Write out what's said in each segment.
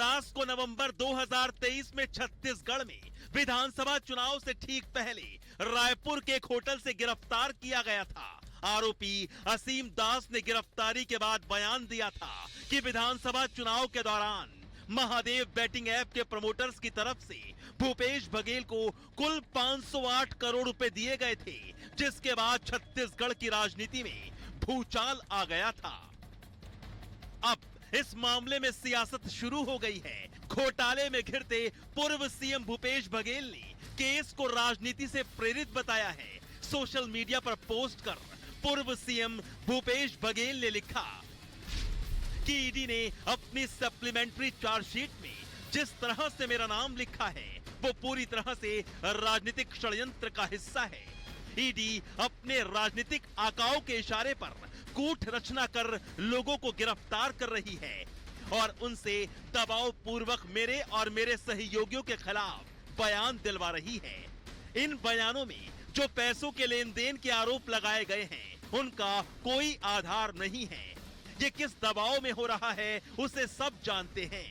19 को नवंबर 2023 में छत्तीसगढ़ में विधानसभा चुनाव से ठीक पहले रायपुर के एक होटल से गिरफ्तार किया गया था। आरोपी असीम दास ने गिरफ्तारी के बाद बयान दिया था कि विधानसभा चुनाव के दौरान महादेव बैटिंग ऐप के प्रमोटर्स की तरफ से भूपेश बघेल को कुल 508 करोड़ रुपए दिए गए थे, जिसके बाद छत्तीसगढ़ की राजनीति में भूचाल आ गया था। अब इस मामले में सियासत शुरू हो गई है। घोटाले में घिरते पूर्व सीएम भूपेश बघेल ने केस को राजनीति से प्रेरित बताया है। सोशल मीडिया पर पोस्ट कर पूर्व सीएम भूपेश बघेल ने लिखा कि ईडी ने अपनी सप्लीमेंट्री चार्जशीट में जिस तरह से मेरा नाम लिखा है वो पूरी तरह से राजनीतिक षड्यंत्र का हिस्सा है। ईडी अपने राजनीतिक आकाओं के इशारे पर कूट रचना कर लोगों को गिरफ्तार कर रही है और उनसे दबाव पूर्वक मेरे और मेरे सहयोगियों के खिलाफ बयान दिलवा रही है। इन बयानों में जो पैसों के लेन देन के आरोप लगाए गए हैं उनका कोई आधार नहीं है। ये किस दबाव में हो रहा है उसे सब जानते हैं।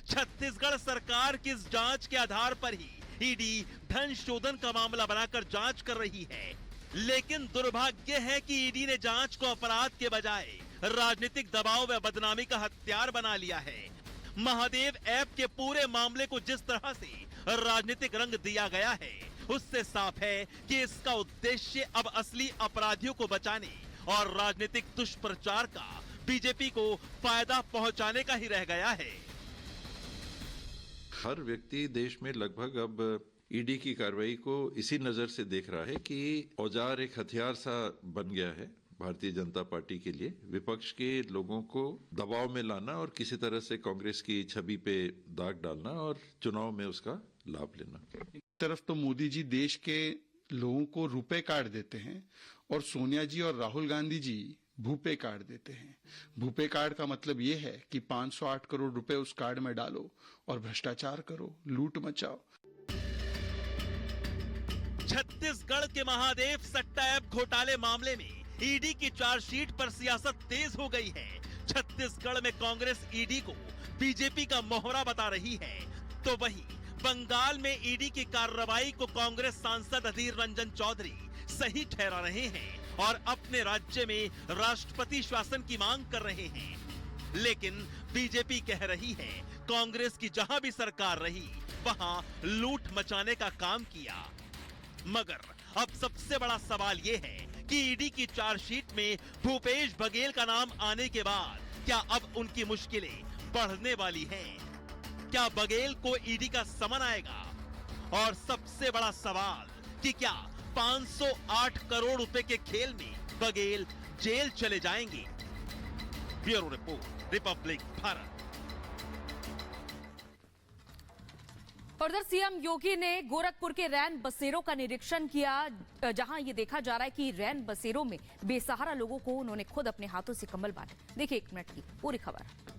छत्तीसगढ़ सरकार की इस जांच के आधार पर ही ईडी धन शोधन का मामला बनाकर जांच कर रही है। लेकिन दुर्भाग्य है कि ईडी ने जांच को अपराध के बजाय राजनीतिक दबाव व बदनामी का हथियार बना लिया है। महादेव ऐप के पूरे मामले को जिस तरह से राजनीतिक रंग दिया गया है उससे साफ है कि इसका उद्देश्य अब असली अपराधियों को बचाने और राजनीतिक दुष्प्रचार का बीजेपी को फायदा पहुंचाने का ही रह गया है। हर व्यक्ति देश में लगभग अब ईडी की कार्रवाई को इसी नजर से देख रहा है कि औजार एक हथियार सा बन गया है भारतीय जनता पार्टी के लिए, विपक्ष के लोगों को दबाव में लाना और किसी तरह से कांग्रेस की छवि पे दाग डालना और चुनाव में उसका लाभ लेना। एक तरफ तो मोदी जी देश के लोगों को रुपए कार्ड देते हैं और सोनिया जी और राहुल गांधी जी भूपे कार्ड देते हैं। भूपे कार्ड का मतलब ये है कि 508 करोड़ रुपए उस कार्ड में डालो और भ्रष्टाचार करो, लूट मचाओ। छत्तीसगढ़ के महादेव सट्टा ऐप घोटाले मामले में ईडी की चार्जशीट पर सियासत तेज हो गई है। छत्तीसगढ़ में कांग्रेस ईडी को बीजेपी का मोहरा बता रही है, तो वहीं बंगाल में ईडी की कार्रवाई को कांग्रेस सांसद अधीर रंजन चौधरी सही ठहरा रहे हैं और अपने राज्य में राष्ट्रपति शासन की मांग कर रहे हैं। लेकिन बीजेपी कह रही है कांग्रेस की जहां भी सरकार रही वहां लूट मचाने का काम किया। मगर अब सबसे बड़ा सवाल यह है कि ईडी की चार्जशीट में भूपेश बघेल का नाम आने के बाद क्या अब उनकी मुश्किलें बढ़ने वाली हैं? क्या बघेल को ईडी का समन आएगा? और सबसे बड़ा सवाल कि क्या 508 करोड़ रुपए के खेल में बघेल जेल चले जाएंगे? Bureau report, Republic Bharat. और उधर सीएम योगी ने गोरखपुर के रैन बसेरों का निरीक्षण किया, जहां ये देखा जा रहा है कि रैन बसेरों में बेसहारा लोगों को उन्होंने खुद अपने हाथों से कंबल बांटे। देखिए 1 मिनट की पूरी खबर।